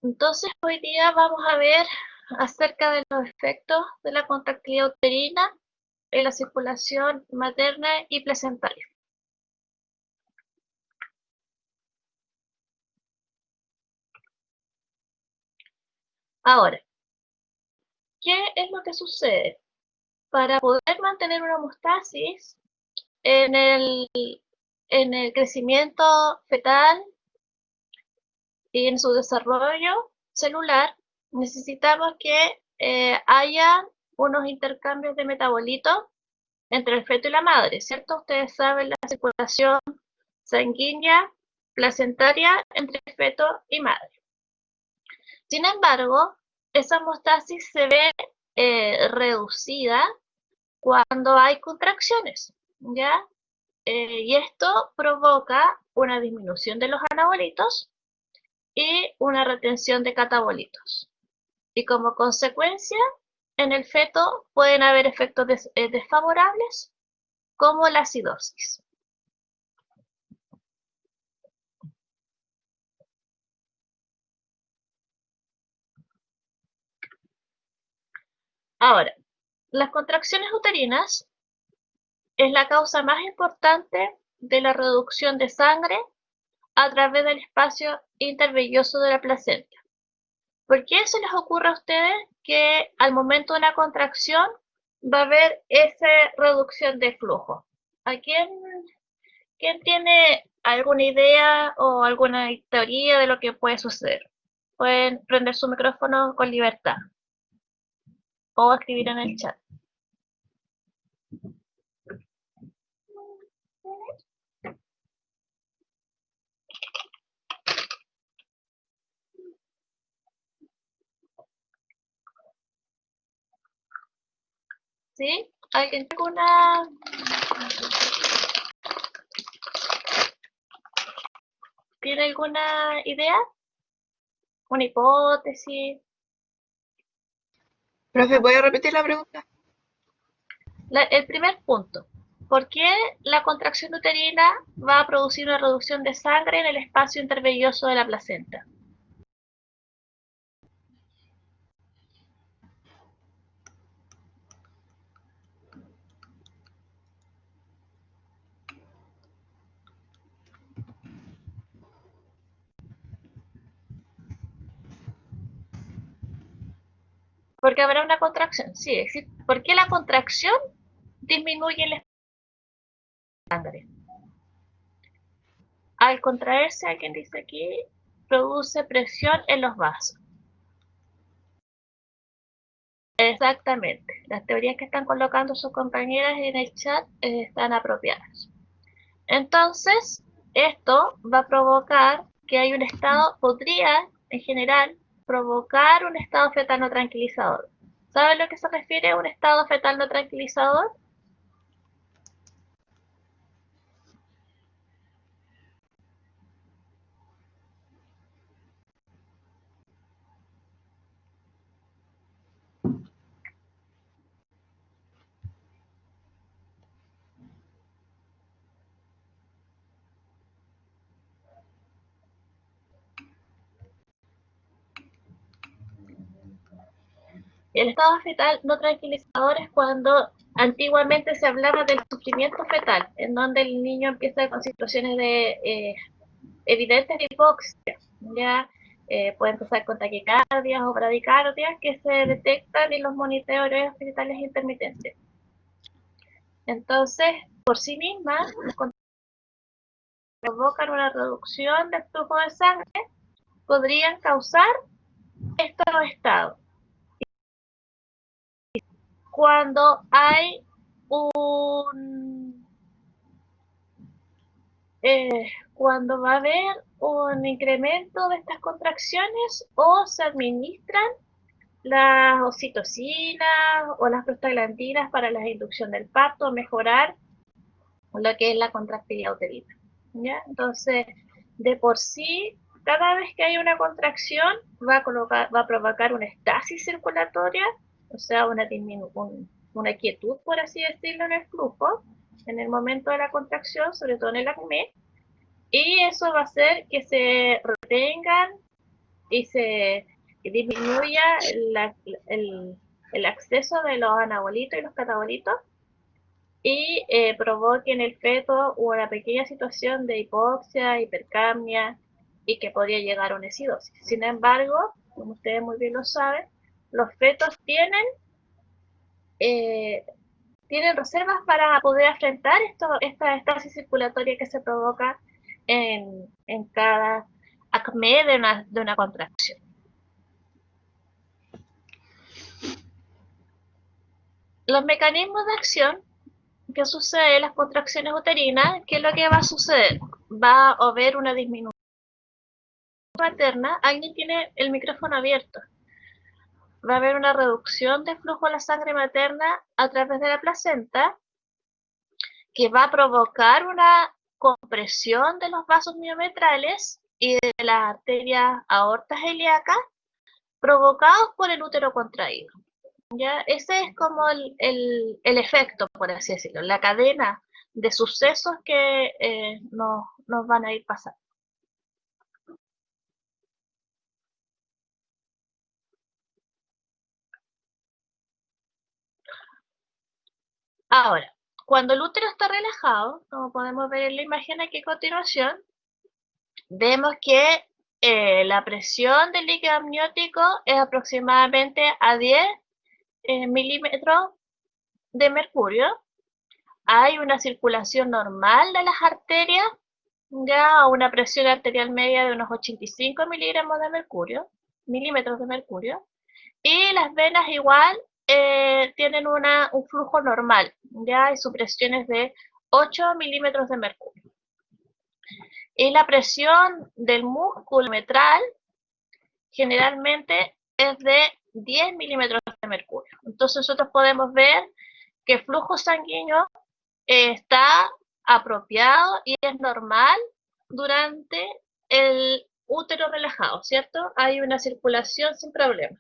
Entonces, hoy día vamos a ver acerca de los efectos de la contractilidad uterina en la circulación materna y placentaria. Ahora, ¿qué es lo que sucede? Para poder mantener una homeostasis en el crecimiento fetal y en su desarrollo celular, necesitamos que haya unos intercambios de metabolitos entre el feto y la madre, ¿cierto? Ustedes saben la circulación sanguínea placentaria entre feto y madre. Sin embargo, esa homeostasis se ve reducida cuando hay contracciones, ¿ya? Y esto provoca una disminución de los anabolitos y una retención de catabolitos. Y como consecuencia, en el feto pueden haber efectos desfavorables como la acidosis. Ahora, las contracciones uterinas es la causa más importante de la reducción de sangre a través del espacio intervelloso de la placenta. ¿Por qué se les ocurre a ustedes que al momento de una contracción va a haber esa reducción de flujo? ¿A quién tiene alguna idea o alguna teoría de lo que puede suceder? Pueden prender su micrófono con libertad o escribir en el chat. ¿Sí? ¿Alguien tiene alguna idea? ¿Una hipótesis? Profe, ¿puede repetir la pregunta? El primer punto. ¿Por qué la contracción uterina va a producir una reducción de sangre en el espacio intervelloso de la placenta? Porque habrá una contracción. Sí, existe. ¿Por qué la contracción disminuye el espacio de sangre? Al contraerse, alguien dice aquí, produce presión en los vasos. Exactamente. Las teorías que están colocando sus compañeras en el chat están apropiadas. Entonces, esto va a provocar que hay un estado, podría, en general, provocar un estado fetal no tranquilizador. ¿Saben a lo que se refiere un estado fetal no tranquilizador? El estado fetal no tranquilizador es cuando antiguamente se hablaba del sufrimiento fetal, en donde el niño empieza con situaciones de evidentes de hipoxia, ya puede empezar con taquicardias o bradicardias que se detectan en los monitoreos fetales intermitentes. Entonces, por sí mismas, provocan una reducción del flujo de sangre, podrían causar estos estados. Cuando hay un cuando va a haber un incremento de estas contracciones o se administran las oxitocinas o las prostaglandinas para la inducción del parto o mejorar lo que es la contractilidad uterina. ¿Ya? Entonces, de por sí, cada vez que hay una contracción va a provocar una estasis circulatoria, o sea, una quietud, por así decirlo, en el flujo, en el momento de la contracción, sobre todo en el acné, y eso va a hacer que se retengan y se disminuya el acceso de los anabolitos y los catabolitos y provoque en el feto una pequeña situación de hipoxia, hipercapnia y que podría llegar a una acidosis. Sin embargo, como ustedes muy bien lo saben, los fetos eh, tienen reservas para poder afrontar esta estasis circulatoria que se provoca en cada acme de una contracción. Los mecanismos de acción que sucede en las contracciones uterinas, ¿qué es lo que va a suceder? Va a haber una disminución materna. Alguien tiene el micrófono abierto. Va a haber una reducción de flujo de la sangre materna a través de la placenta que va a provocar una compresión de los vasos miometrales y de las arterias aortas ilíacas provocados por el útero contraído. ¿Ya? Ese es como el efecto, por así decirlo, la cadena de sucesos que nos van a ir pasando. Ahora, cuando el útero está relajado, como podemos ver en la imagen aquí a continuación, vemos que la presión del líquido amniótico es aproximadamente a 10 milímetros de mercurio. Hay una circulación normal de las arterias, ya a una presión arterial media de unos 85 milímetros de mercurio, y las venas igual tienen un flujo normal, ya, y su presión es de 8 milímetros de mercurio. Y la presión del músculo metral generalmente es de 10 milímetros de mercurio. Entonces nosotros podemos ver que el flujo sanguíneo está apropiado y es normal durante el útero relajado, ¿cierto? Hay una circulación sin problema.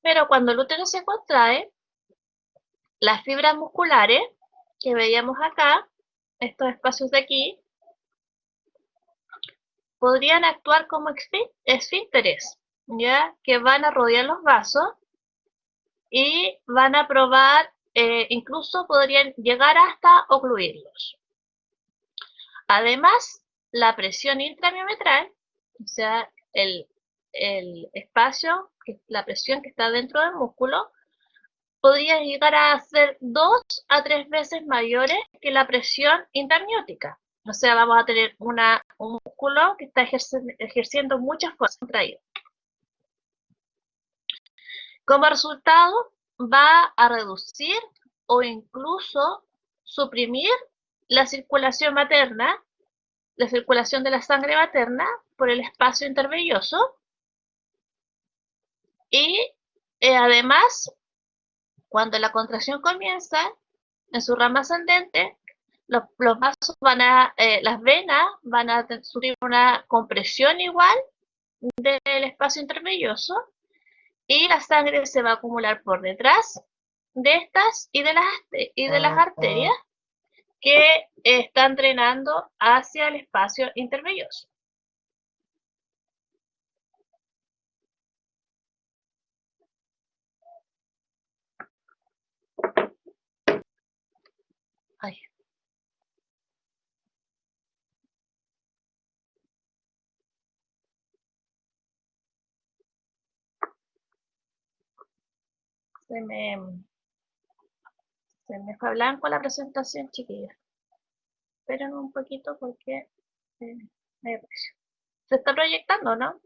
Pero cuando el útero se contrae, las fibras musculares que veíamos acá, estos espacios de aquí, podrían actuar como esfínteres, ¿ya? Que van a rodear los vasos y van a probar, incluso podrían llegar hasta ocluirlos. Además, la presión intramiometral, o sea, el espacio, la presión que está dentro del músculo, podría llegar a ser 2 a 3 veces mayores que la presión intramniótica. O sea, vamos a tener un músculo que está ejerciendo mucha fuerza contraída. Como resultado, va a reducir o incluso suprimir la circulación materna, la circulación de la sangre materna por el espacio intervelloso y además, cuando la contracción comienza, en su rama ascendente, los vasos las venas van a sufrir una compresión igual del espacio intervelloso y la sangre se va a acumular por detrás de estas y de las arterias que están drenando hacia el espacio intervelloso. Ay. Se me fue blanco la presentación, chiquillos. Esperen un poquito porque me apareció. Se está proyectando, ¿no?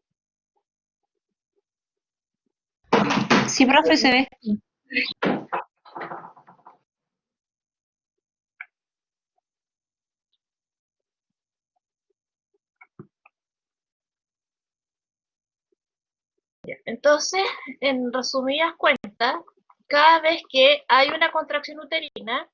Sí, profe, se ve. Entonces, en resumidas cuentas, cada vez que hay una contracción uterina,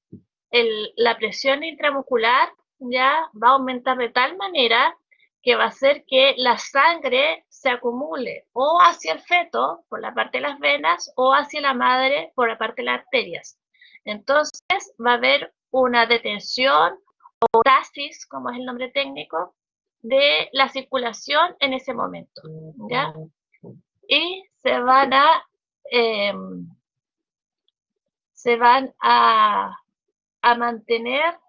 la presión intramuscular ya va a aumentar de tal manera que va a hacer que la sangre se acumule o hacia el feto por la parte de las venas o hacia la madre por la parte de las arterias. Entonces va a haber una detención o tasis, como es el nombre técnico, de la circulación en ese momento, ¿ya? Y se van a mantener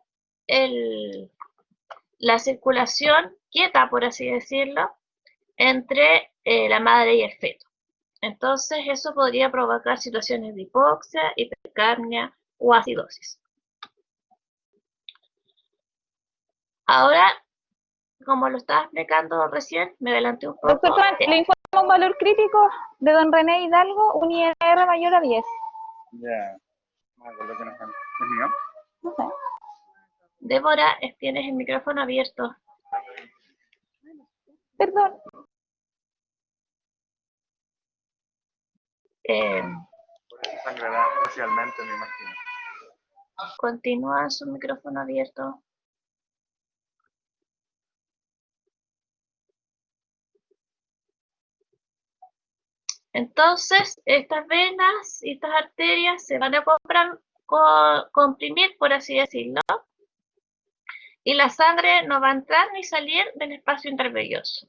la circulación quieta, por así decirlo, entre la madre y el feto. Entonces, eso podría provocar situaciones de hipoxia, hipercapnia o acidosis. Ahora, como lo estaba explicando recién, me adelanté un poco. Doctor Juan, le informo un valor crítico de don René Hidalgo, un INR mayor a 10. Ya, no me acuerdo que no fue. ¿Es mío? No sé. Débora, tienes el micrófono abierto. Perdón. Por eso sangrará especialmente, me imagino. Continúa su micrófono abierto. Entonces, estas venas y estas arterias se van a comprimir, por así decirlo, y la sangre no va a entrar ni salir del espacio intervelloso,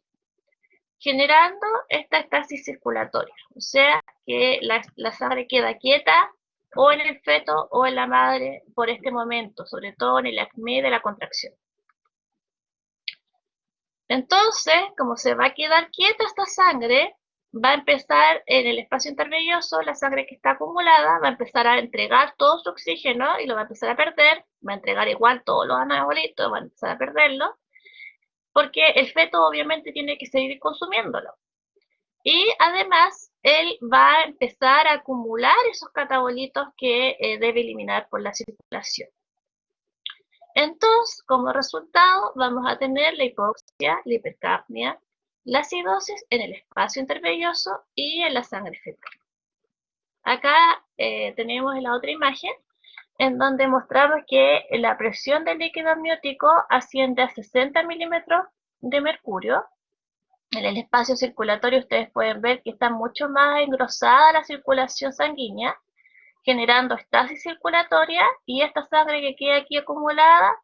generando esta estasis circulatoria, o sea que la sangre queda quieta o en el feto o en la madre por este momento, sobre todo en el acné de la contracción. Entonces, como se va a quedar quieta esta sangre, va a empezar en el espacio intervelloso, la sangre que está acumulada va a empezar a entregar todo su oxígeno y lo va a empezar a perder, va a entregar igual todos los anabolitos, va a empezar a perderlo, porque el feto obviamente tiene que seguir consumiéndolo. Y además, él va a empezar a acumular esos catabolitos que debe eliminar por la circulación. Entonces, como resultado, vamos a tener la hipoxia, la hipercapnia, la acidosis en el espacio intervelloso y en la sangre fetal. Acá tenemos la otra imagen en donde mostramos que la presión del líquido amniótico asciende a 60 milímetros de mercurio. En el espacio circulatorio ustedes pueden ver que está mucho más engrosada la circulación sanguínea, generando estasis circulatoria, y esta sangre que queda aquí acumulada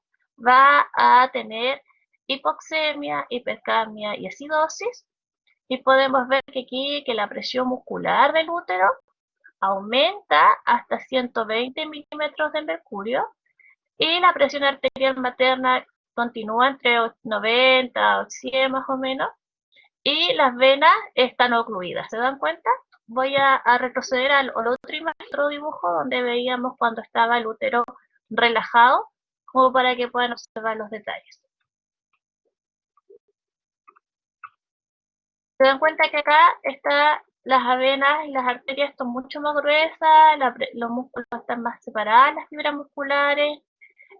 va a tener hipoxemia, hipercapnia y acidosis. Y podemos ver que aquí que la presión muscular del útero aumenta hasta 120 milímetros de mercurio y la presión arterial materna continúa entre 90 o 100 más o menos, y las venas están ocluidas. ¿Se dan cuenta? Voy a retroceder al otro imagen, otro dibujo donde veíamos cuando estaba el útero relajado, como para que puedan observar los detalles. Se dan cuenta que acá las venas y las arterias están mucho más gruesas, los músculos están más separados, las fibras musculares,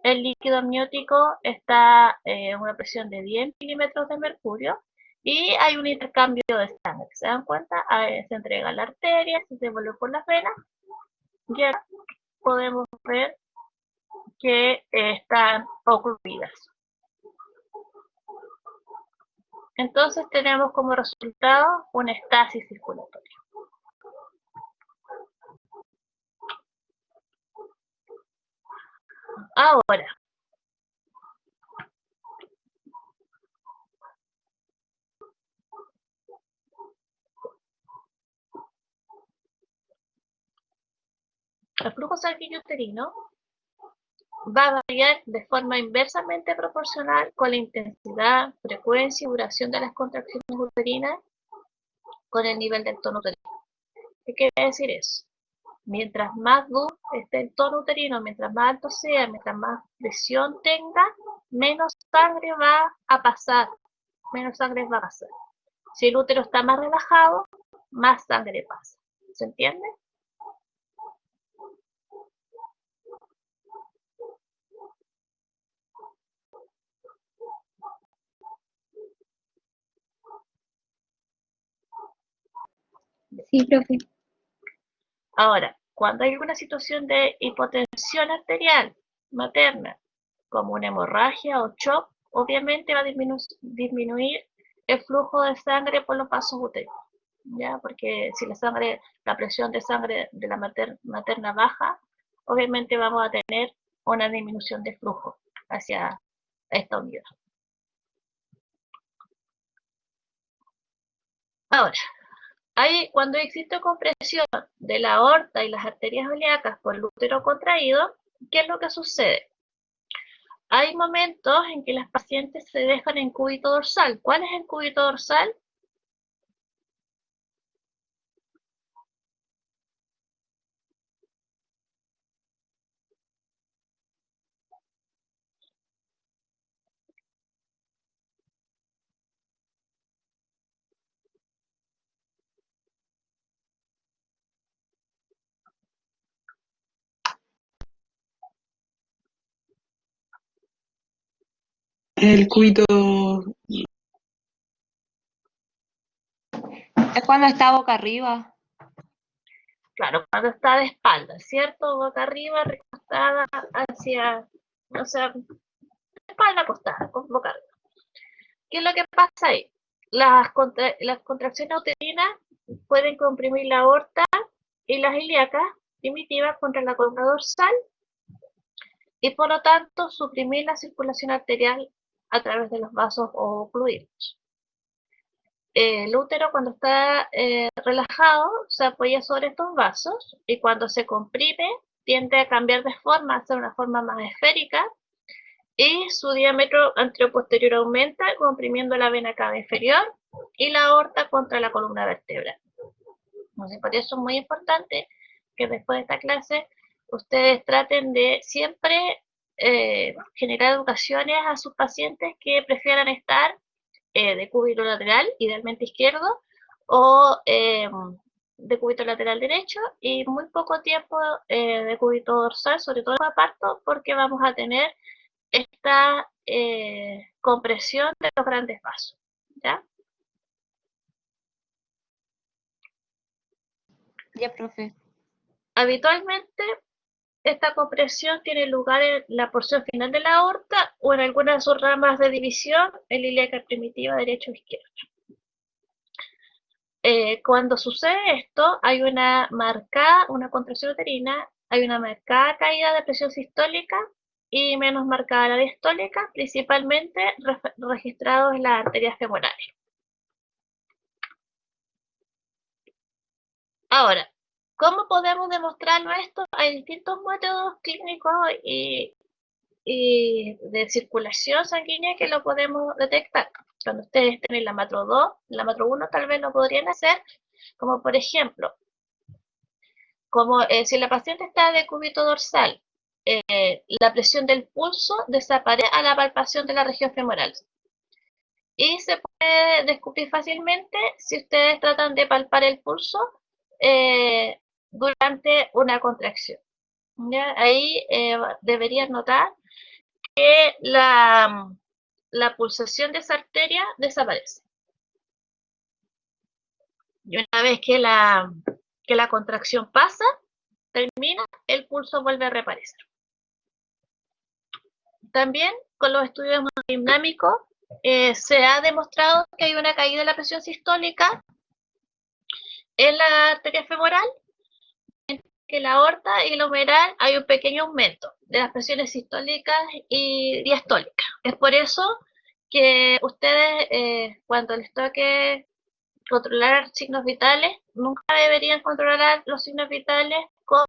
el líquido amniótico está en una presión de 10 milímetros de mercurio, y hay un intercambio de sangre. ¿Se dan cuenta? Se entrega la arteria, se devuelve por las venas, y ahora podemos ver que están ocluidas. Entonces tenemos como resultado una estasis circulatoria. Ahora, el flujo sanguíneo uterino va a variar de forma inversamente proporcional con la intensidad, frecuencia y duración de las contracciones uterinas con el nivel del tono uterino. ¿Qué quiere decir eso? Mientras más duro esté el tono uterino, mientras más alto sea, mientras más presión tenga, menos sangre va a pasar, menos sangre va a pasar. Si el útero está más relajado, más sangre pasa. ¿Se entiende? Sí, profe. Ahora, cuando hay alguna situación de hipotensión arterial materna, como una hemorragia o shock, obviamente va a disminuir el flujo de sangre por los vasos uterinos, ¿ya? Porque si la presión de sangre de la materna baja, obviamente vamos a tener una disminución de flujo hacia esta unidad. Ahora, cuando existe compresión de la aorta y las arterias ilíacas por el útero contraído, ¿qué es lo que sucede? Hay momentos en que las pacientes se dejan en cúbito dorsal. ¿Cuál es el cúbito dorsal? El cúbito Es cuando está boca arriba. Claro, cuando está de espalda, ¿cierto? Boca arriba, recostada hacia, o sea, espalda acostada, con boca arriba. ¿Qué es lo que pasa ahí? Las contracciones uterinas pueden comprimir la aorta y las ilíacas primitivas contra la columna dorsal y por lo tanto suprimir la circulación arterial a través de los vasos o fluidos. El útero cuando está relajado se apoya sobre estos vasos y cuando se comprime tiende a cambiar de forma, a ser una forma más esférica y su diámetro anteroposterior aumenta comprimiendo la vena cava inferior y la aorta contra la columna vertebral. Entonces, por eso es muy importante que después de esta clase ustedes traten de siempre generar educaciones a sus pacientes que prefieran estar de cúbito lateral, idealmente izquierdo, o de cúbito lateral derecho, y muy poco tiempo de cúbito dorsal, sobre todo en el parto, porque vamos a tener esta compresión de los grandes vasos. ¿Ya? Ya, profe. Habitualmente, esta compresión tiene lugar en la porción final de la aorta o en algunas de sus ramas de división, en la ilíaca primitiva derecha o izquierda. Cuando sucede esto, hay una contracción uterina, hay una marcada caída de presión sistólica y menos marcada la diastólica, principalmente registrados en las arterias femorales. Ahora, ¿cómo podemos demostrarlo esto? Hay distintos métodos clínicos y de circulación sanguínea que lo podemos detectar. Cuando ustedes estén en la matro 2, en la matro 1 tal vez lo podrían hacer, como por ejemplo, si la paciente está de cúbito dorsal, la presión del pulso desaparece a la palpación de la región femoral. Y se puede descubrir fácilmente si ustedes tratan de palpar el pulso durante una contracción. ¿Ya? Ahí deberían notar que la pulsación de esa arteria desaparece. Y una vez que la contracción pasa, termina, el pulso vuelve a reaparecer. También con los estudios hemodinámicos se ha demostrado que hay una caída de la presión sistólica en la arteria femoral, que en la aorta y el humeral hay un pequeño aumento de las presiones sistólicas y diastólicas. Es por eso que ustedes cuando les toque controlar signos vitales, nunca deberían controlar los signos vitales con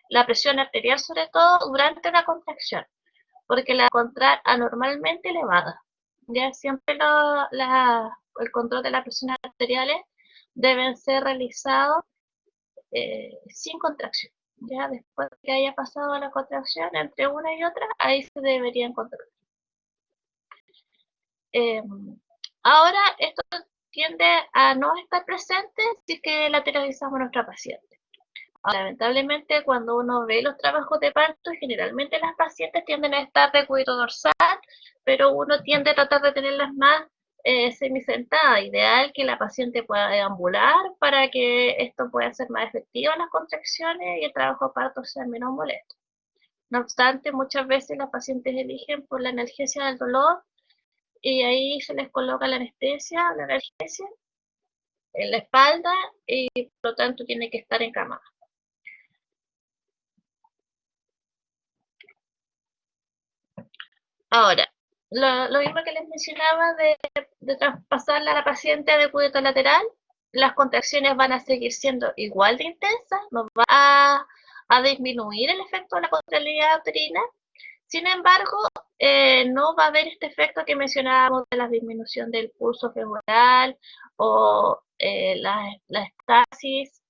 la presión arterial, sobre todo durante una contracción, porque la encontrar anormalmente elevada. Ya siempre el control de las presiones arteriales deben ser realizados sin contracción. Ya después que haya pasado la contracción entre una y otra, ahí se deberían controlar. Ahora, esto tiende a no estar presente si es que lateralizamos a nuestra paciente. Ahora, lamentablemente, cuando uno ve los trabajos de parto, generalmente las pacientes tienden a estar de cúbito dorsal, pero uno tiende a tratar de tenerlas más semisentadas. Ideal que la paciente pueda deambular para que esto pueda ser más efectivo en las contracciones y el trabajo de parto sea menos molesto. No obstante, muchas veces las pacientes eligen por la analgesia del dolor y ahí se les coloca la anestesia, la analgesia en la espalda y por lo tanto tiene que estar en cama. Ahora, lo mismo que les mencionaba de traspasarla a la paciente de cuidado lateral, las contracciones van a seguir siendo igual de intensas, no va a disminuir el efecto de la contractilidad uterina. Sin embargo, no va a haber este efecto que mencionábamos de la disminución del pulso femoral o la estasis,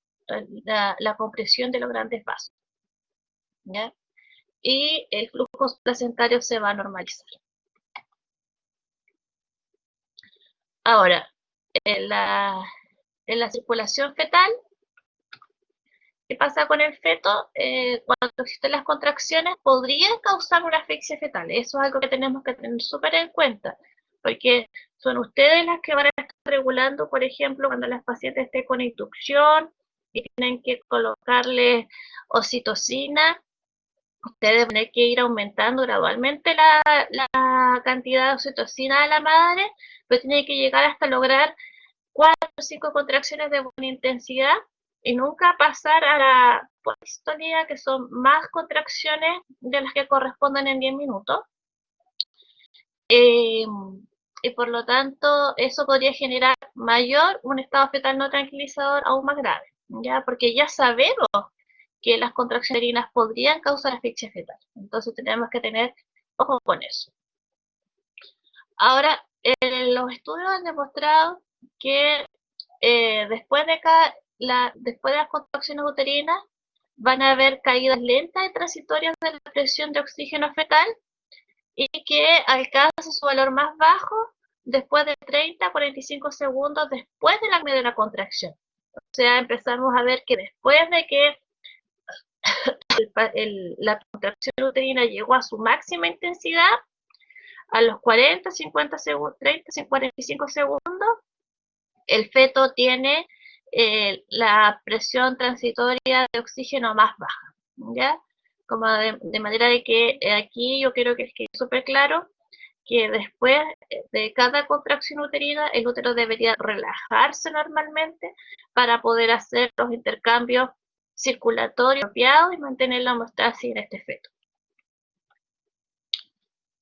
la compresión de los grandes vasos, ¿ya? Y el flujo placentario se va a normalizar. Ahora, en la circulación fetal, ¿qué pasa con el feto? Cuando existen las contracciones, podrían causar una asfixia fetal. Eso es algo que tenemos que tener súper en cuenta, porque son ustedes las que van a estar regulando, por ejemplo, cuando las pacientes estén con inducción y tienen que colocarle oxitocina. Ustedes van a tener que ir aumentando gradualmente la cantidad de oxitocina a la madre, pero tiene que llegar hasta lograr 4 o 5 contracciones de buena intensidad y nunca pasar a la polistolia, que son más contracciones de las que corresponden en 10 minutos. Y por lo tanto, eso podría generar un estado fetal no tranquilizador aún más grave, ¿ya? Porque ya sabemos que las contracciones uterinas podrían causar asfixia fetal. Entonces tenemos que tener ojo con eso. Ahora, los estudios han demostrado que después de las contracciones uterinas van a haber caídas lentas y transitorias de la presión de oxígeno fetal y que alcanza su valor más bajo después de 30 a 45 segundos después de la primera contracción. O sea, empezamos a ver que después de que la contracción uterina llegó a su máxima intensidad, a los 40, 50 segundos, 30, 45 segundos, el feto tiene la presión transitoria de oxígeno más baja, ¿ya? Como de manera de que aquí yo quiero que quede súper claro que después de cada contracción uterina, el útero debería relajarse normalmente para poder hacer los intercambios circulatorios apropiados y mantener la homeostasis en este feto.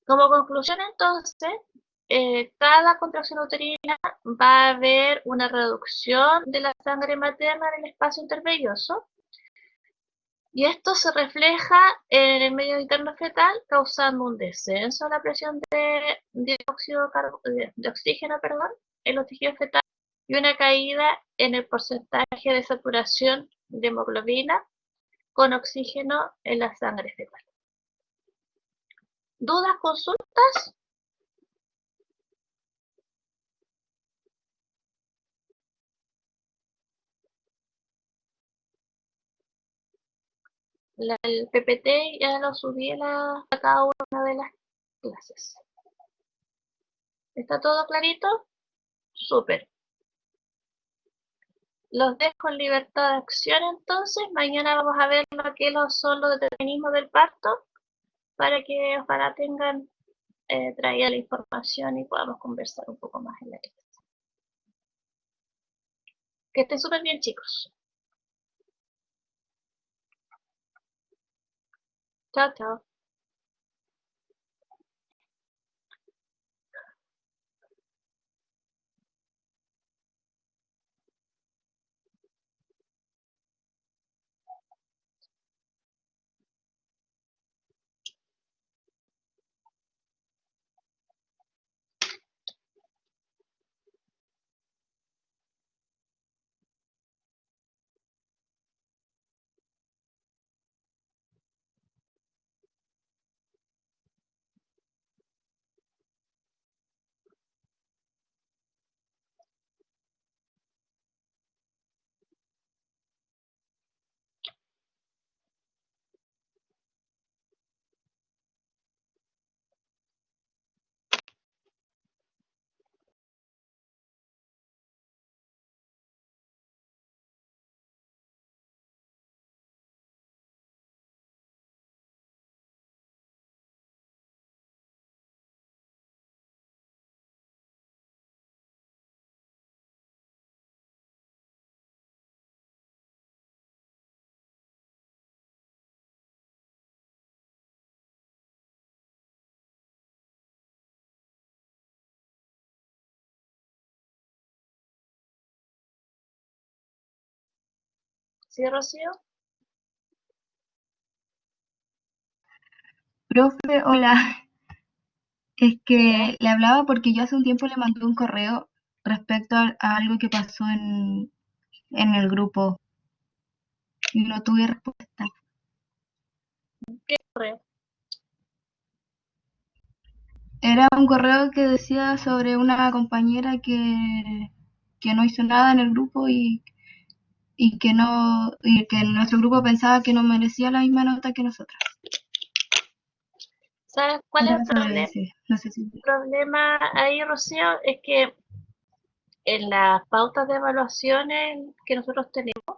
Como conclusión, entonces, cada contracción uterina va a haber una reducción de la sangre materna en el espacio intervelloso y esto se refleja en el medio interno fetal, causando un descenso en la presión de oxígeno, en los tejidos fetales y una caída en el porcentaje de saturación de hemoglobina con oxígeno en la sangre fetal. ¿Dudas, consultas? El PPT ya lo subí a cada una de las clases. ¿Está todo clarito? Súper. Los dejo en libertad de acción entonces. Mañana vamos a ver lo que son los determinismos del parto para que ojalá tengan traída la información y podamos conversar un poco más en la clase. Que estén súper bien, chicos. Chao, chao. ¿Sí, Rocío? Profe, hola. Es que le hablaba porque yo hace un tiempo le mandé un correo respecto a algo que pasó en el grupo y no tuve respuesta. ¿Qué correo? Era un correo que decía sobre una compañera que no hizo nada en el grupo y que no, y que nuestro grupo pensaba que no merecía la misma nota que nosotras. ¿Sabes cuál es Era el sobre problema? ese, no sé si. El problema ahí, Rocío, es que en las pautas de evaluaciones que nosotros tenemos,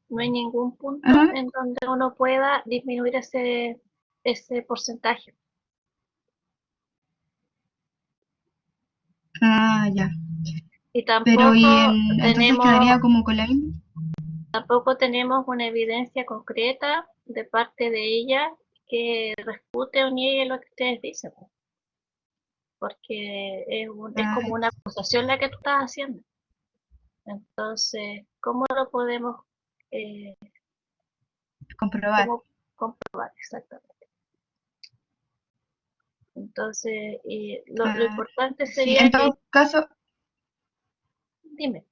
no hay ningún punto Ajá. en donde uno pueda disminuir ese porcentaje. Ah, ya. Y Pero y tampoco entonces tenemos, quedaría como con la misma. tampoco tenemos una evidencia concreta de parte de ella que refute o niegue lo que ustedes dicen, porque es Ah, como una acusación la que tú estás haciendo. Entonces, ¿cómo lo podemos eh, comprobar. cómo comprobar exactamente? Entonces, lo Ah, importante sí, en sería que, todo caso, dime,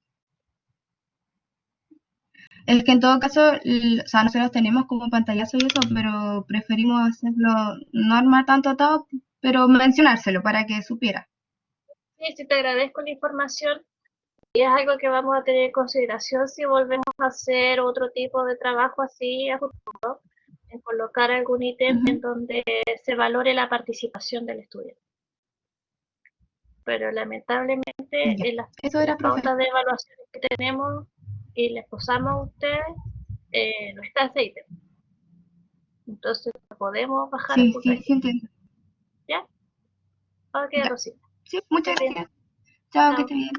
es que en todo caso, o sea, nosotros tenemos como pantallazo y eso, pero preferimos hacerlo, no armar tanto atado, pero mencionárselo para que supiera. sí, sí te agradezco la información y es algo que vamos a tener en consideración si volvemos a hacer otro tipo de trabajo así a futuro, en colocar algún ítem en Ujú. donde se valore la participación del estudiante. Pero lamentablemente Ya, en eso las era, profe. pautas de evaluación que tenemos y les posamos a ustedes, no está ese ítem. Entonces no podemos bajar el Sí, sí, puntaje. sí entiendo. ¿Ya? Ok, Ya, Rosita. sí, muchas Estés bien. gracias. Chao, que Chao. esté bien.